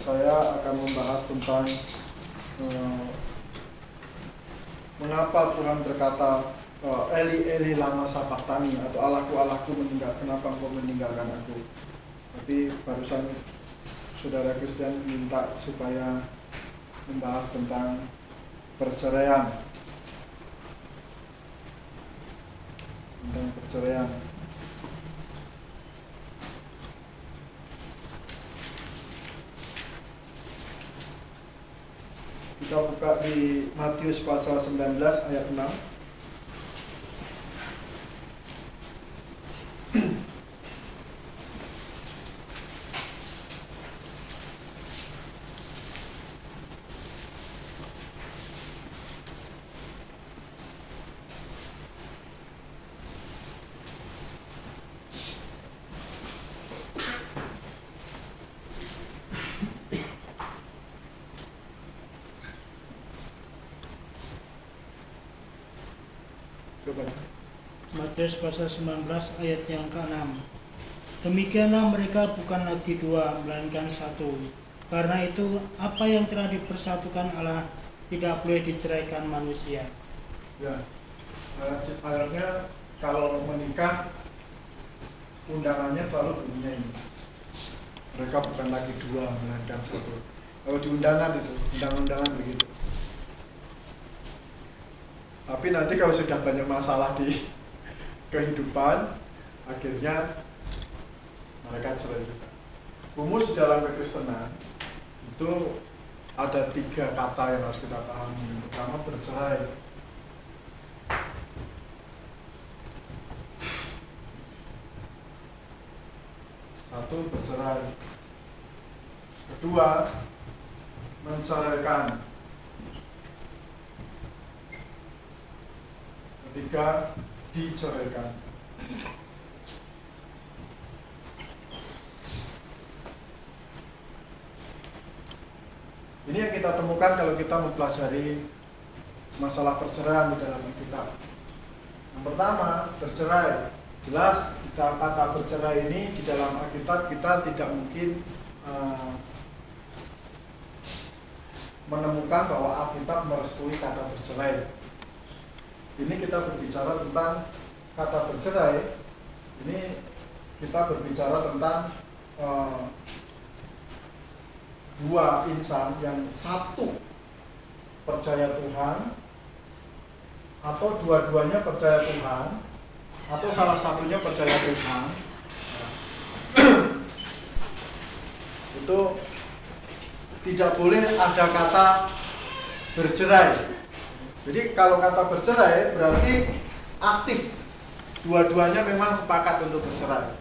saya akan membahas tentang mengapa Tuhan berkata Eli Eli lama sabachthani, atau Allahku Allahku kenapa engkau meninggalkan aku. Tapi barusan saudara Christian minta supaya membahas tentang perceraian. Kita buka di Matius pasal 19 ayat 6. Matius pasal 19 ayat yang ke-6. Demikianlah mereka bukan lagi dua, melainkan satu. Karena itu apa yang telah dipersatukan Allah tidak boleh diceraikan manusia. Ya, ayatnya kalau menikah undangannya selalu bunyinya ini. Mereka bukan lagi dua, melainkan satu. Kalau di undangan itu, undang-undangan begitu. Tapi nanti kalau sudah banyak masalah di kehidupan, akhirnya mereka cerai juga. Rumus dalam kekristenan itu ada 3 kata yang harus kita pahami. Pertama, bercerai. Satu, bercerai. Kedua, menceraikan. Ketiga, diceraikan. Ini yang kita temukan kalau kita mempelajari masalah perceraian di dalam Alkitab. Yang pertama, bercerai. Jelas kata bercerai ini di dalam Alkitab kita tidak mungkin menemukan bahwa Alkitab merestui kata bercerai. Ini kita berbicara tentang kata bercerai. Ini kita berbicara tentang dua insan yang satu percaya Tuhan, atau dua-duanya percaya Tuhan, atau salah satunya percaya Tuhan. Itu tidak boleh ada kata bercerai. Jadi kalau kata bercerai berarti aktif, dua-duanya memang sepakat untuk bercerai.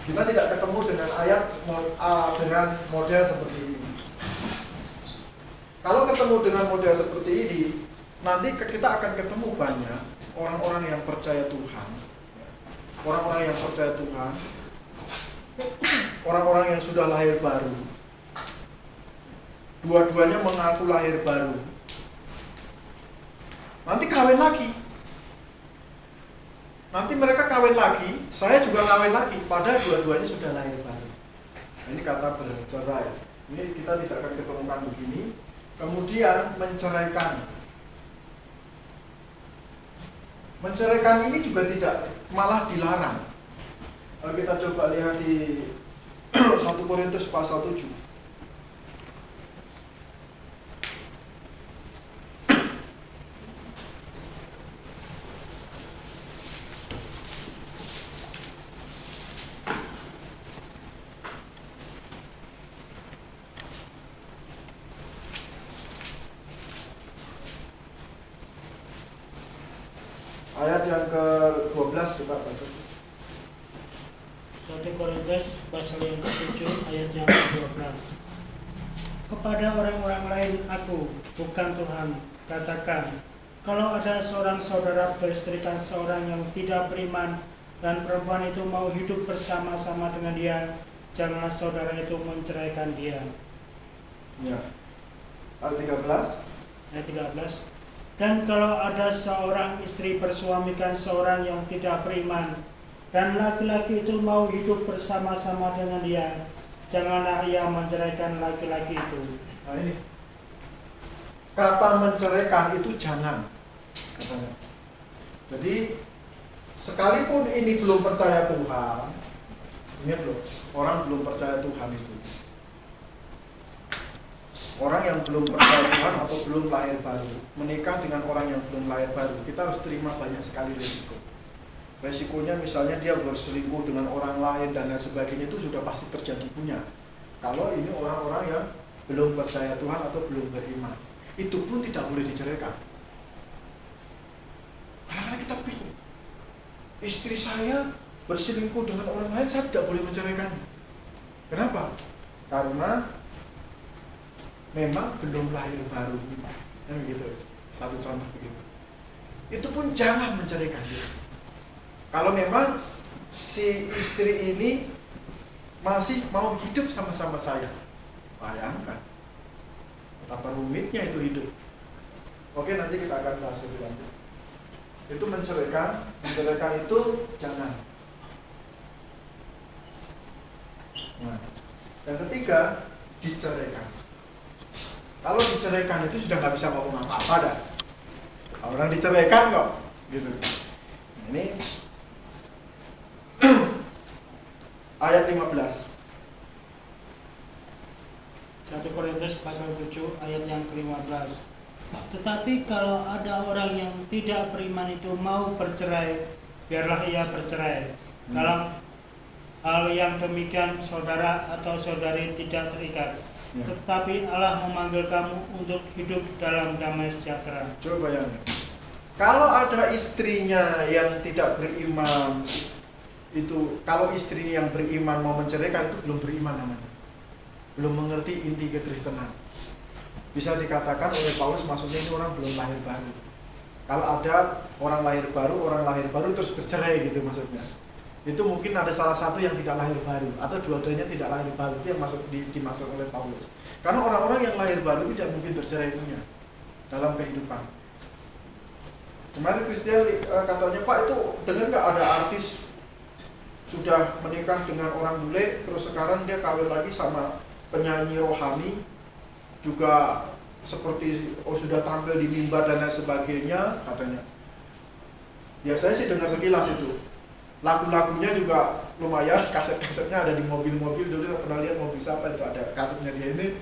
Kita tidak ketemu dengan ayat dengan model seperti ini. Kalau ketemu dengan model seperti ini, nanti kita akan ketemu banyak orang-orang yang percaya Tuhan, orang-orang yang percaya Tuhan, orang-orang yang sudah lahir baru. Dua-duanya mengaku lahir baru. Nanti kawin lagi. Nanti mereka kawin lagi, saya juga kawin lagi, padahal dua-duanya sudah lahir baru. Ini kata bercerai. Ini kita tidak akan ketemukan begini. Kemudian menceraikan. Menceraikan ini juga tidak, malah dilarang. Kalau kita coba lihat di 1 Korintus pasal 7. Ayat yang ke-12 coba baca. 1 Korintus pasal yang ke-7 ayat yang ke-12. Kepada orang-orang lain aku, bukan Tuhan, katakan, kalau ada seorang saudara beristrikan seorang yang tidak beriman dan perempuan itu mau hidup bersama-sama dengan dia, janganlah saudara itu menceraikan dia. Ya. Ayat 13. Ayat 13. Dan kalau ada seorang istri bersuamikan seorang yang tidak beriman, dan laki-laki itu mau hidup bersama-sama dengan dia, janganlah ia menceraikan laki-laki itu. Nah ini, kata menceraikan itu jangan, katanya. Jadi sekalipun ini belum percaya Tuhan, ini belum, orang belum percaya Tuhan itu, orang yang belum percaya Tuhan atau belum lahir baru, menikah dengan orang yang belum lahir baru, kita harus terima banyak sekali resiko. Resikonya misalnya dia berselingkuh dengan orang lain dan lain sebagainya, itu sudah pasti terjadi punya. Kalau ini orang-orang yang belum percaya Tuhan atau belum beriman, itu pun tidak boleh diceraikan. Kadang-kadang kita bingung, istri saya berselingkuh dengan orang lain, saya tidak boleh menceraikan. Kenapa? Karena memang belum lahir baru, gitu. Satu contoh begitu. Itu pun jangan menceraikan dia. Kalau memang si istri ini masih mau hidup sama-sama saya, bayangkan betapa rumitnya itu hidup. Oke, nanti kita akan bahas lebih lanjut. Itu menceraikan itu jangan. Nah, yang ketiga, diceraikan. Kalau diceraikan itu sudah nggak bisa ngomong apa-apa dah. Orang diceraikan kok, gitu. Ini ayat 15. 1 Korintus pasal 7 ayat yang ke-15. Tetapi kalau ada orang yang tidak beriman itu mau bercerai, biarlah ia bercerai. Kalau hal yang demikian saudara atau saudari tidak terikat. Tetapi Allah memanggil kamu untuk hidup dalam damai sejahtera. Coba bayangin, kalau ada istrinya yang tidak beriman, itu kalau istrinya yang beriman mau menceraikan, itu belum beriman namanya, belum mengerti inti kekristenan. Bisa dikatakan oleh Paulus, maksudnya ini orang belum lahir baru. Kalau ada orang lahir baru terus bercerai gitu maksudnya, itu mungkin ada salah satu yang tidak lahir baru atau dua-duanya tidak lahir baru, itu yang dimaksud oleh Paulus. Karena orang-orang yang lahir baru tidak mungkin bercerai punya dalam kehidupan. Kemarin Christian katanya, Pak, itu dengar nggak ada artis sudah menikah dengan orang bule, terus sekarang dia kawin lagi sama penyanyi rohani, juga seperti sudah tampil di mimbar dan lain sebagainya katanya. Biasanya sih dengar sekilas itu. Lagu-lagunya juga lumayan, kaset-kasetnya ada di mobil-mobil. Dulu pernah lihat mobil siapa itu, ada kasetnya dia ini,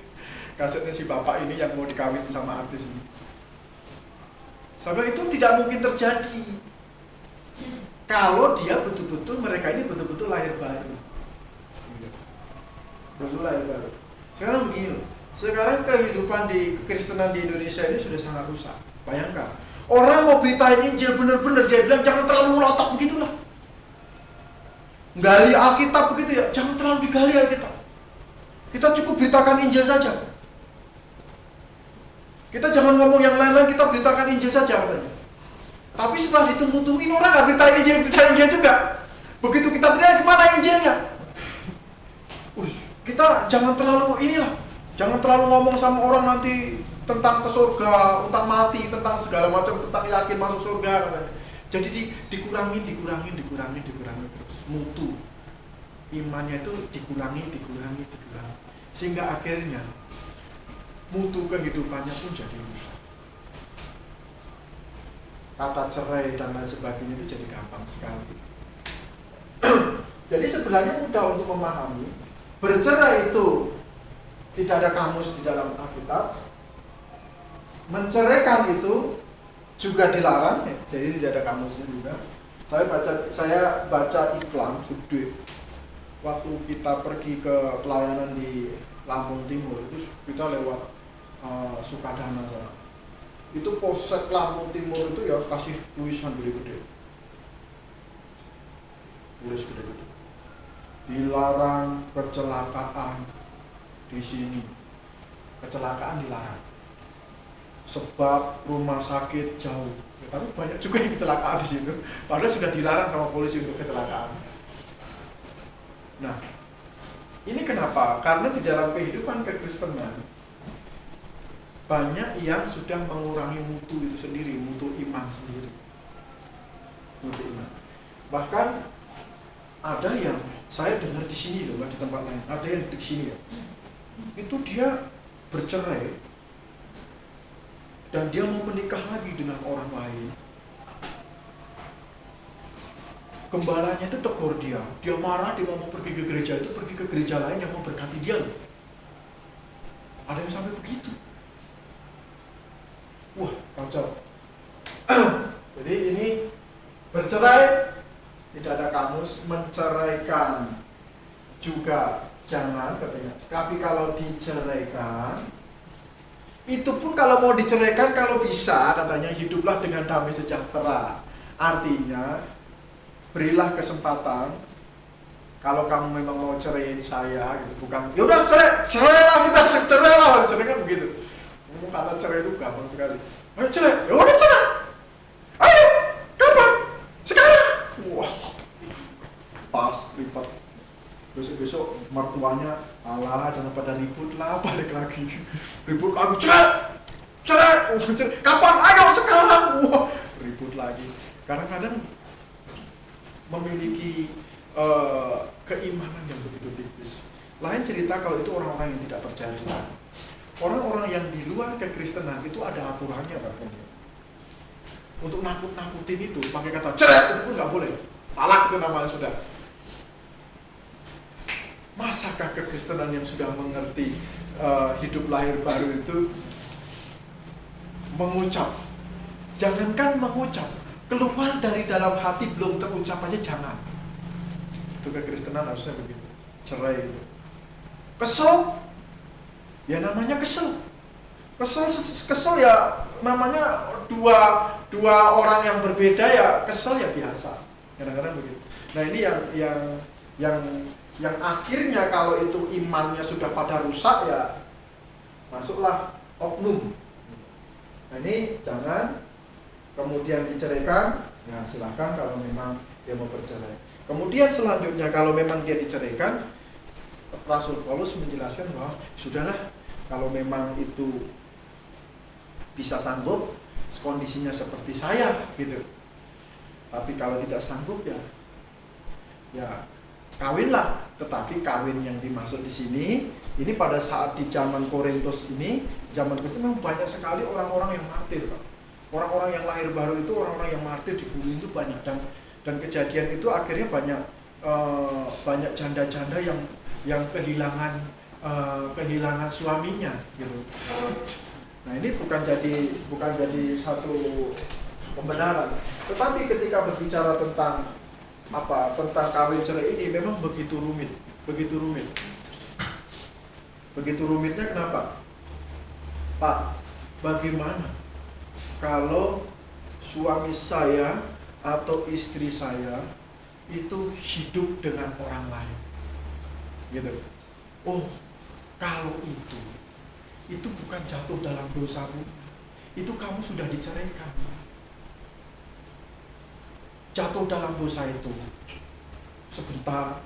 kasetnya si bapak ini yang mau dikawin sama artis ini. Sampai itu tidak mungkin terjadi kalau dia betul-betul, mereka ini betul-betul lahir baru. Betul lahir baru. Sekarang begini loh, sekarang kehidupan di kekristenan di Indonesia ini sudah sangat rusak. Bayangkan, orang mau beritain Injil benar-benar, dia bilang jangan terlalu melotot begitulah. Gali Alkitab begitu ya, jangan terlalu digali Alkitab. Kita cukup beritakan Injil saja. Kita jangan ngomong yang lain-lain, kita beritakan Injil saja katanya. Tapi setelah ditunggu-tungguin orang nggak beritain Injil juga. Begitu kita tanya gimana Injilnya? Kita jangan terlalu jangan terlalu ngomong sama orang nanti tentang ke surga, tentang mati, tentang segala macam, tentang yakin masuk surga katanya. Jadi dikurangin terus. Mutu imannya itu dikurangi, sehingga akhirnya mutu kehidupannya pun jadi rusak. Kata cerai dan lain sebagainya itu jadi gampang sekali. Jadi sebenarnya mudah untuk memahami. Bercerai itu tidak ada kamus di dalam Alkitab. Menceraikan itu juga dilarang, jadi tidak ada kamusnya juga. Saya baca iklan gede waktu kita pergi ke pelayanan di Lampung Timur, itu kita lewat Sukadana sana. Itu Polsek Lampung Timur itu ya kasih tulisan gede-gede. Tulis gede-gede. Dilarang kecelakaan di sini. Kecelakaan dilarang. Sebab rumah sakit jauh. Ya, tapi banyak juga yang kecelakaan di situ. Padahal sudah dilarang sama polisi untuk kecelakaan. Nah, ini kenapa? Karena di dalam kehidupan kekristenan banyak yang sudah mengurangi mutu itu sendiri, mutu iman sendiri. Mutu iman. Bahkan ada yang Saya dengar di sini loh, nggak di tempat lain. Ada yang di sini ya. Itu dia bercerai dan dia mau menikah lagi dengan orang lain. Gembalanya itu tegur dia marah, dia mau pergi ke gereja itu, pergi ke gereja lain yang mau berkati dia loh. Ada yang sampai begitu. Wah, kacau. Jadi ini bercerai, tidak ada kamus, menceraikan juga jangan katanya. Tapi kalau diceraikan, itu pun kalau mau diceraikan, kalau bisa katanya hiduplah dengan damai sejahtera. Artinya berilah kesempatan. Kalau kamu memang mau ceraiin saya gitu, bukan yaudah cerailah kita cerai kan begitu. Ngomong kata cerai itu gampang sekali. Ayo cerai, yaudah cerai. Ayo, kapan? Sekarang. Wah, pas lipat. Besok mertuanya, alah jangan pada ribut lah, balik lagi. Ribut lagi, cerai. Kapan? Ayo sekarang. Wah, ribut lagi. Kadang-kadang memiliki keimanan yang begitu tipis. Lain cerita kalau itu orang-orang yang tidak percaya Tuhan. Orang-orang yang di luar kekristenan itu ada aturannya bahkan. Untuk nakut-nakutin itu pakai kata cerai itu pun nggak boleh. Talak itu namanya sudah. Masakah kekristenan yang sudah mengerti hidup lahir baru itu mengucap? Jangankan mengucap, keluar dari dalam hati belum terucap aja jangan. Itu kekristenan harusnya begitu. Cerai itu. Kesel, ya namanya kesel. Kesel ya namanya dua orang yang berbeda ya kesel ya biasa. Kadang-kadang begitu. Nah ini yang akhirnya kalau itu imannya sudah pada rusak ya masuklah oknum. Nah ini jangan kemudian diceraikan, ya silahkan kalau memang dia mau bercerai. Kemudian selanjutnya kalau memang dia diceraikan, Rasul Paulus menjelaskan bahwa sudahlah kalau memang itu bisa sanggup, kondisinya seperti saya gitu. Tapi kalau tidak sanggup ya kawinlah. Tetapi kawin yang dimaksud di sini, ini pada saat di zaman Korintus ini, zaman Korintus memang banyak sekali orang-orang yang martir, Pak. Orang-orang yang lahir baru itu orang-orang yang martir di bumi itu banyak, dan kejadian itu akhirnya banyak janda-janda yang kehilangan suaminya gitu. Nah ini bukan jadi satu pembenaran, tetapi ketika berbicara tentang kawin cerai ini memang begitu rumit. Begitu rumitnya kenapa? Pak, bagaimana kalau suami saya atau istri saya itu hidup dengan orang lain gitu. Oh, kalau itu bukan jatuh dalam dosamu, itu kamu sudah diceraikan. Jatuh dalam dosa itu sebentar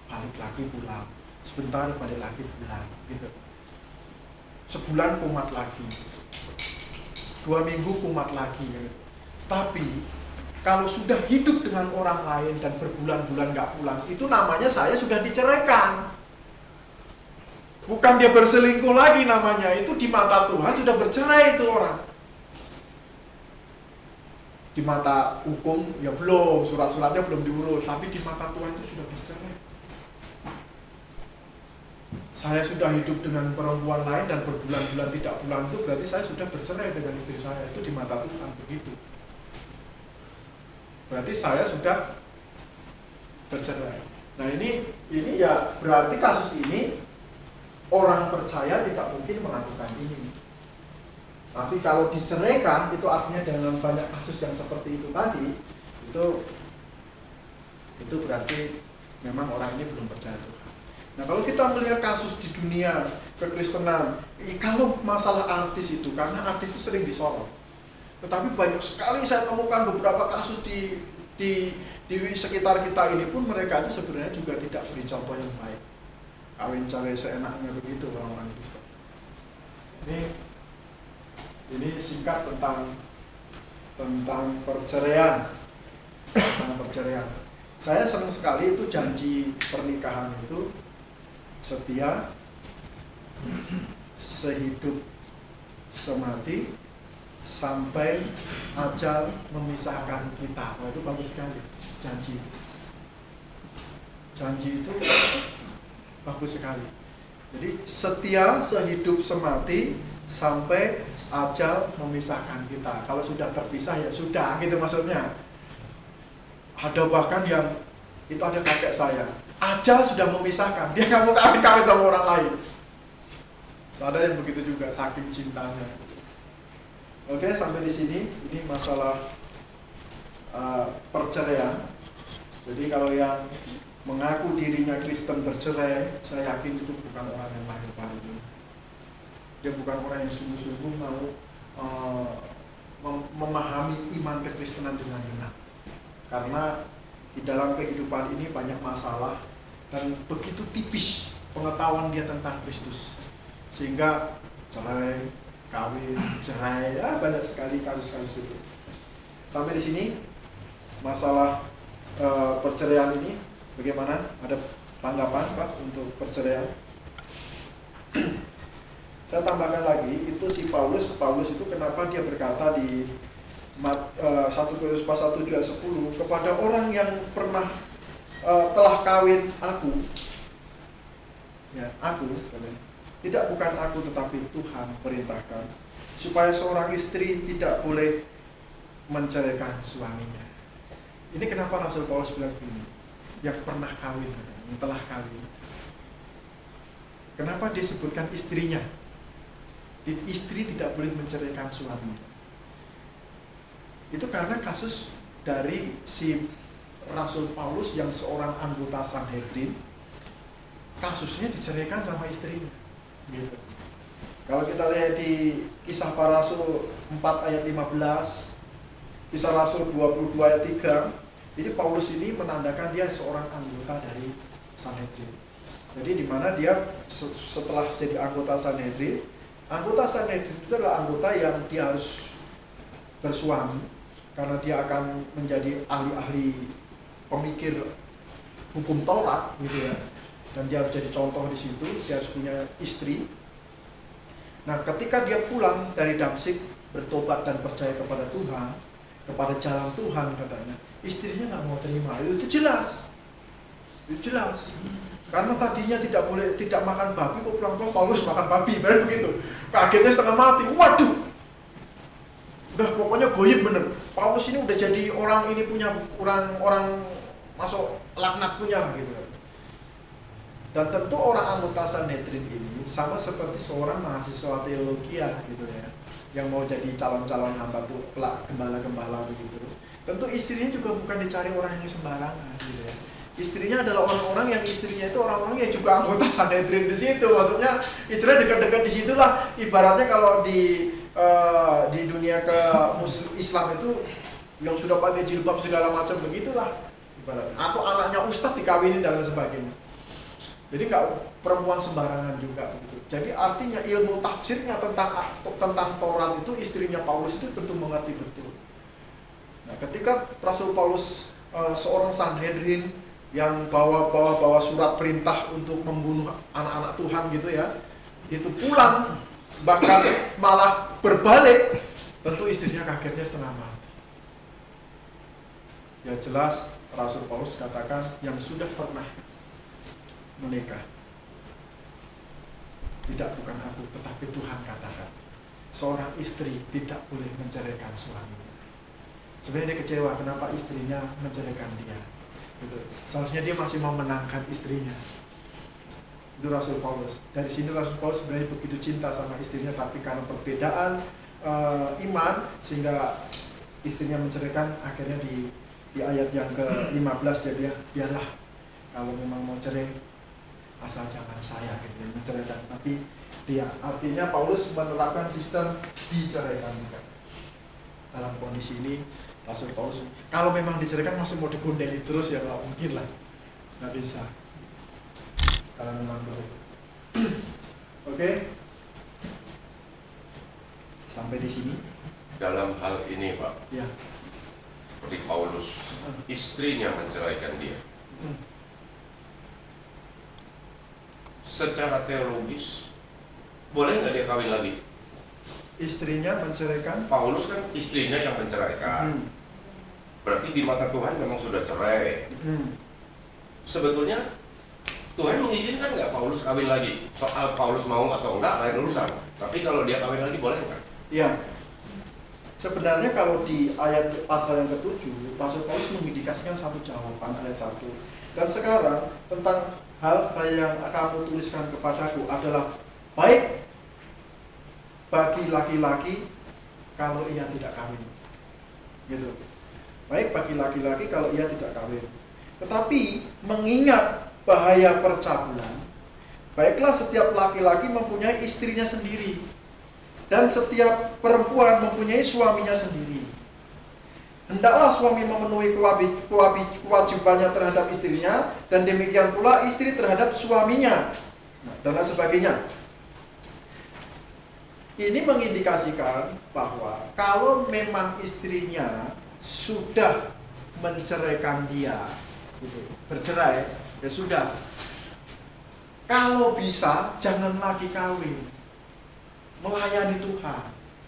balik lagi pulang, sebentar balik lagi pulang gitu. Sebulan kumat lagi, 2 minggu kumat lagi gitu. Tapi kalau sudah hidup dengan orang lain dan berbulan-bulan gak pulang, itu namanya saya sudah diceraikan. Bukan dia berselingkuh lagi namanya, itu di mata Tuhan sudah bercerai itu orang. Di mata hukum ya belum, surat-suratnya belum diurus, tapi di mata Tuhan itu sudah bercerai. Saya sudah hidup dengan perempuan lain dan berbulan-bulan tidak pulang, itu berarti saya sudah bercerai dengan istri saya. Itu di mata Tuhan begitu. Berarti saya sudah bercerai. Nah ini ya berarti kasus ini orang percaya tidak mungkin melakukan ini. Tapi kalau diceraikan itu artinya dengan banyak kasus yang seperti itu tadi, itu berarti memang orang ini belum percaya Tuhan. Nah kalau kita melihat kasus di dunia kekristenan, kalau masalah artis itu, karena artis itu sering disorot, tetapi banyak sekali saya temukan beberapa kasus di sekitar kita ini pun mereka itu sebenarnya juga tidak beri contoh yang baik. Kawin cerai seenaknya begitu orang-orang Kristen. Ini singkat tentang perceraian. Saya senang sekali itu janji pernikahan itu setia, sehidup semati, sampai ajal memisahkan kita. Itu bagus sekali janji. Janji itu bagus sekali. Jadi setia, sehidup semati, sampai ajal memisahkan kita. Kalau sudah terpisah ya sudah, gitu maksudnya. Ada bahkan yang itu ada kakek saya, ajal sudah memisahkan, dia nggak mau kawin-kawin sama orang lain. Ada yang begitu juga, saking cintanya. Oke, sampai di sini. Ini masalah perceraian. Jadi kalau yang mengaku dirinya Kristen bercerai, saya yakin itu bukan orang yang lahir baru. Dia bukan orang yang sungguh-sungguh mau memahami iman kekristenan dengan benar. Karena di dalam kehidupan ini banyak masalah dan begitu tipis pengetahuan dia tentang Kristus, sehingga cerai, kawin, cerai, banyak sekali kasus-kasus itu. Sampai di sini masalah perceraian ini bagaimana? Ada tanggapan Pak untuk perceraian? Saya tambahkan lagi, itu si Paulus itu kenapa dia berkata di 1 Korintus pasal 7 ayat 10, kepada orang yang pernah telah kawin aku, ya, tidak bukan aku tetapi Tuhan perintahkan supaya seorang istri tidak boleh menceraikan suaminya. Ini kenapa Rasul Paulus bilang begini, yang pernah kawin, yang telah kawin. Kenapa disebutkan istrinya? Istri tidak boleh menceraikan suaminya. Itu karena kasus dari si Rasul Paulus yang seorang anggota Sanhedrin, kasusnya diceraikan sama istrinya. Gitu. Kalau kita lihat di Kisah Para Rasul 4 ayat 15, Kisah Rasul 22 ayat 3, jadi Paulus ini menandakan dia seorang anggota dari Sanhedrin. Jadi di mana dia setelah jadi anggota Sanhedrin itu adalah anggota yang dia harus bersuami, karena dia akan menjadi ahli-ahli pemikir hukum Taurat, gitu ya. Dan dia harus jadi contoh di situ, dia harus punya istri. Nah, ketika dia pulang dari Damsyik, bertobat dan percaya kepada Tuhan, kepada jalan Tuhan katanya, istrinya nggak mau terima. Itu jelas. Karena tadinya tidak makan babi, kok pulang-pulang Paulus makan babi, benar begitu. Kagetnya setengah mati. Waduh, udah pokoknya goyim bener. Paulus ini udah jadi orang ini punya orang masuk laknat punya gitu. Dan tentu orang anggota Sanhedrin ini sama seperti seorang mahasiswa teologi gitu ya, yang mau jadi calon-calon hamba tuh, gembala-gembala begitu. Tentu istrinya juga bukan dicari orang yang sembarangan gitu ya. Istrinya adalah orang-orang yang istrinya itu orang-orang yang juga anggota Sanhedrin di situ. Maksudnya istrinya dekat-dekat di situlah. Ibaratnya kalau di dunia ke Islam itu yang sudah pakai jilbab segala macam begitulah ibaratnya. Atau anaknya ustadz dikawinin dan lain sebagainya. Jadi nggak perempuan sembarangan juga begitu. Jadi artinya ilmu tafsirnya tentang Taurat itu istrinya Paulus itu tentu mengerti betul. Nah, ketika Rasul Paulus seorang Sanhedrin yang bawa surat perintah untuk membunuh anak-anak Tuhan gitu ya, itu pulang bahkan malah berbalik, tentu istrinya kagetnya setengah mati. Ya jelas Rasul Paulus katakan yang sudah pernah menikah, tidak bukan aku tetapi Tuhan katakan seorang istri tidak boleh menceraikan suaminya. Sebenarnya dia kecewa kenapa istrinya menceraikan dia gitu. Seharusnya dia masih mau menangkan istrinya. Itu Rasul Paulus. Dari sini Rasul Paulus sebenarnya begitu cinta sama istrinya, tapi karena perbedaan iman sehingga istrinya menceraikan. Akhirnya di ayat yang ke-15 dia biarlah kalau memang mau cerai asal jangan saya gitu ya, menceraikan. Tapi dia artinya Paulus menerapkan sistem diceraikan juga. Dalam kondisi ini Rasul Paulus kalau memang diceraikan masih mau digondeli terus ya nggak mungkin lah, nggak bisa. Kalau memang boleh. Oke. Sampai di sini. Dalam hal ini Pak, ya, seperti Paulus, istrinya menceraikan dia. Secara teologis, boleh nggak dia kawin lagi? Istrinya menceraikan? Paulus kan istrinya yang menceraikan. Berarti di mata Tuhan memang sudah cerai. Sebetulnya Tuhan mengizinkan nggak Paulus kawin lagi? Soal Paulus mau atau enggak lain urusan. Tapi kalau dia kawin lagi boleh nggak? Iya. Sebenarnya kalau di ayat pasal yang ke-7, Rasul Paulus mengindikasikan satu jawaban ayat 1. Dan sekarang tentang hal yang kamu tuliskan kepadaku adalah baik bagi laki-laki kalau ia tidak kawin. Gitu. Baik bagi laki-laki kalau ia tidak kawin. Tetapi mengingat bahaya percabulan, baiklah setiap laki-laki mempunyai istrinya sendiri. Dan setiap perempuan mempunyai suaminya sendiri. Hendaklah suami memenuhi kewajibannya terhadap istrinya, dan demikian pula istri terhadap suaminya, dan lain sebagainya. Ini mengindikasikan bahwa kalau memang istrinya sudah menceraikan dia, gitu, bercerai, ya sudah. Kalau bisa jangan lagi kawin, melayani Tuhan,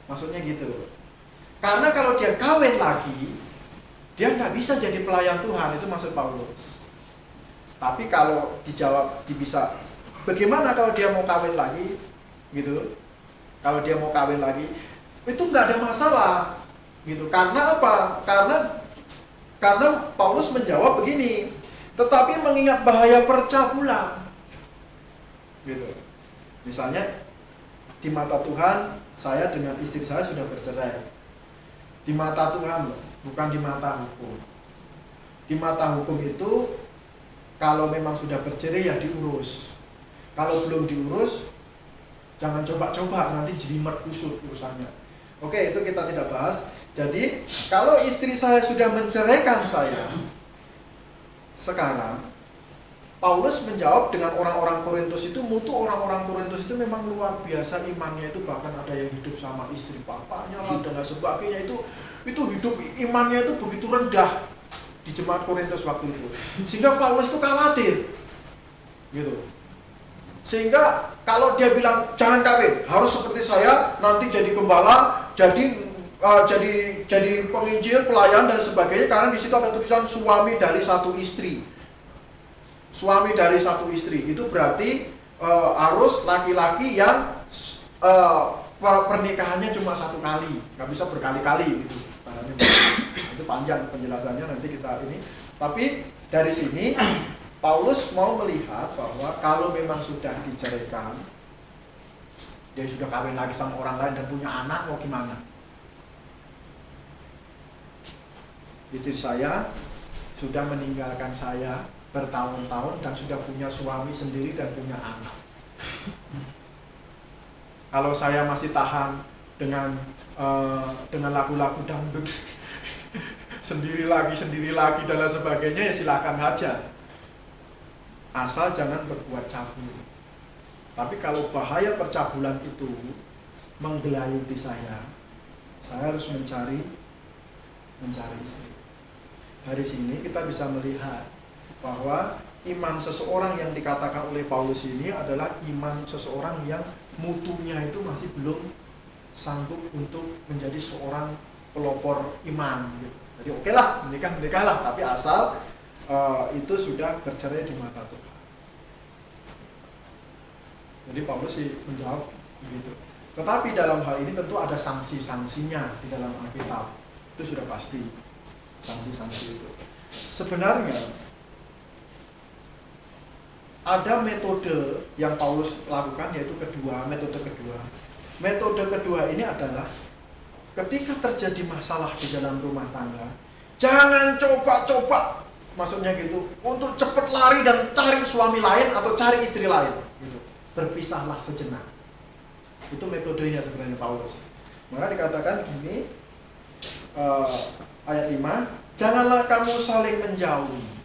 maksudnya gitu. Karena kalau dia kawin lagi, dia nggak bisa jadi pelayan Tuhan, itu maksud Paulus. Tapi kalau dijawab, bisa bagaimana kalau dia mau kawin lagi, gitu? Kalau dia mau kawin lagi, itu nggak ada masalah, gitu. Karena apa? Karena Paulus menjawab begini, tetapi mengingat bahaya percabulan, gitu. Misalnya, di mata Tuhan, saya dengan istri saya sudah bercerai. Di mata Tuhan, bukan di mata hukum. Di mata hukum itu, kalau memang sudah bercerai ya diurus. Kalau belum diurus, jangan coba-coba, nanti jelimet kusut urusannya. Oke, itu kita tidak bahas. Jadi, kalau istri saya sudah menceraikan saya, sekarang Paulus menjawab dengan orang-orang Korintus itu, mutu orang-orang Korintus itu memang luar biasa imannya itu, bahkan ada yang hidup sama istri papanya lah dan lain sebagainya, itu hidup imannya itu begitu rendah di jemaat Korintus waktu itu, sehingga Paulus itu khawatir, gitu. Sehingga kalau dia bilang jangan kawin, harus seperti saya, nanti jadi gembala, jadi penginjil, pelayan dan sebagainya, karena di situ ada tulisan suami dari satu istri. Suami dari satu istri itu berarti harus laki-laki yang pernikahannya cuma satu kali, nggak bisa berkali-kali gitu. Itu panjang penjelasannya, nanti kita ini. Tapi dari sini Paulus mau melihat bahwa kalau memang sudah diceraikan, dia sudah kawin lagi sama orang lain dan punya anak, mau gimana? Istri saya sudah meninggalkan saya bertahun-tahun dan sudah punya suami sendiri dan punya anak. Kalau saya masih tahan dengan lagu-lagu dangdut sendiri lagi dan lain sebagainya, ya silakan aja, asal jangan berbuat cabul. Tapi kalau bahaya percabulan itu menggelayuti saya harus mencari istri. Dari sini kita bisa melihat bahwa iman seseorang yang dikatakan oleh Paulus ini adalah iman seseorang yang mutunya itu masih belum sanggup untuk menjadi seorang pelopor iman, gitu. Jadi oke lah, menikahlah, tapi asal itu sudah bercerai di mata Tuhan. Jadi Paulus sih menjawab begitu. Tetapi dalam hal ini tentu ada sanksi-sanksinya di dalam Alkitab. Itu sudah pasti, sanksi-sanksi itu. Sebenarnya ada metode yang Paulus lakukan, yaitu metode kedua. Metode kedua ini adalah ketika terjadi masalah di dalam rumah tangga, jangan coba-coba, maksudnya gitu, untuk cepat lari dan cari suami lain atau cari istri lain, gitu. Berpisahlah sejenak. Itu metodenya sebenarnya Paulus. Maka dikatakan gini, ayat 5, janganlah kamu saling menjauhi,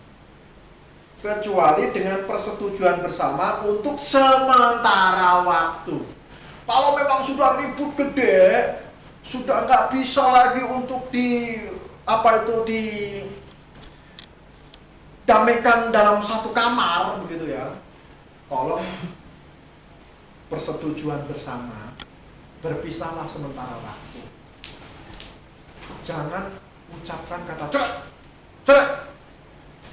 kecuali dengan persetujuan bersama untuk sementara waktu. Kalau memang sudah ribut gede, sudah nggak bisa lagi untuk didamaikan dalam satu kamar begitu ya, tolong persetujuan bersama, berpisahlah sementara waktu. Jangan ucapkan kata cerai, cerai.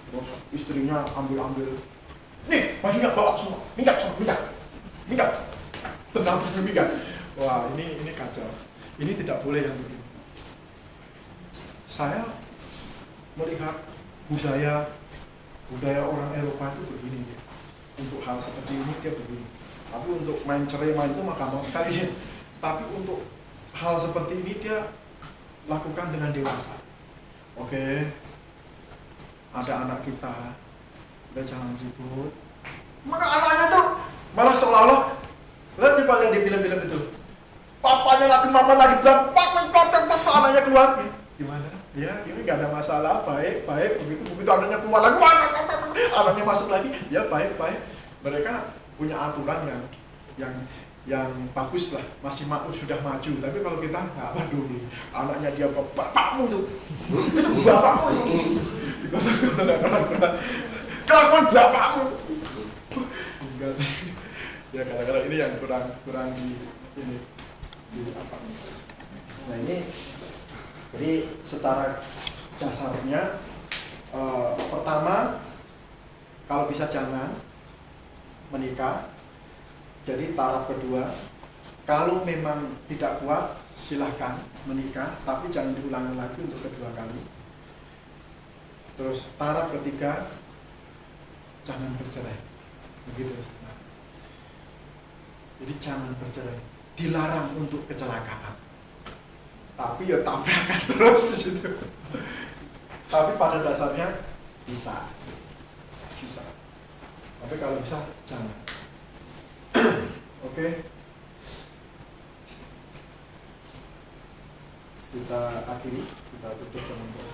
Terus istrinya ambil, nih bajunya bawa semua, minggat, pendampingnya minggat. Wah, ini kacau. Ini tidak boleh yang begini. Saya melihat budaya orang Eropa itu begini dia. Untuk hal seperti ini dia begini. Tapi untuk main cerai itu mah gampang sekali dia. Tapi untuk hal seperti ini dia lakukan dengan dewasa. Oke, ada anak kita, udah jangan ribut. Maka anaknya tuh malah seolah-olah, lihat di film-film itu, papanya lagi, mama lagi berantem, anaknya keluar. Gimana? Ya, ini gak ada masalah, baik. Begitu anaknya keluar lagi, anaknya masuk lagi, ya baik. Mereka punya aturan yang bagus lah, masih sudah maju. Tapi kalau kita nggak peduli, anaknya dia bapakmu tuh, itu bapakmu itu, kelakuan bapakmu. Ya kadang-kadang ini yang kurang di apa? Nah ini, jadi secara dasarnya pertama, kalau bisa jangan menikah. Jadi taraf kedua, kalau memang tidak kuat silahkan menikah, tapi jangan diulangi lagi untuk kedua kali. Terus taraf ketiga, jangan bercerai. Begitu. Nah, jadi jangan bercerai, dilarang untuk kecelakaan. Tapi ya tabrakan terus di situ. Tapi pada dasarnya bisa. Tapi kalau bisa jangan. Oke. Kita akhiri, kita tutup teman-teman.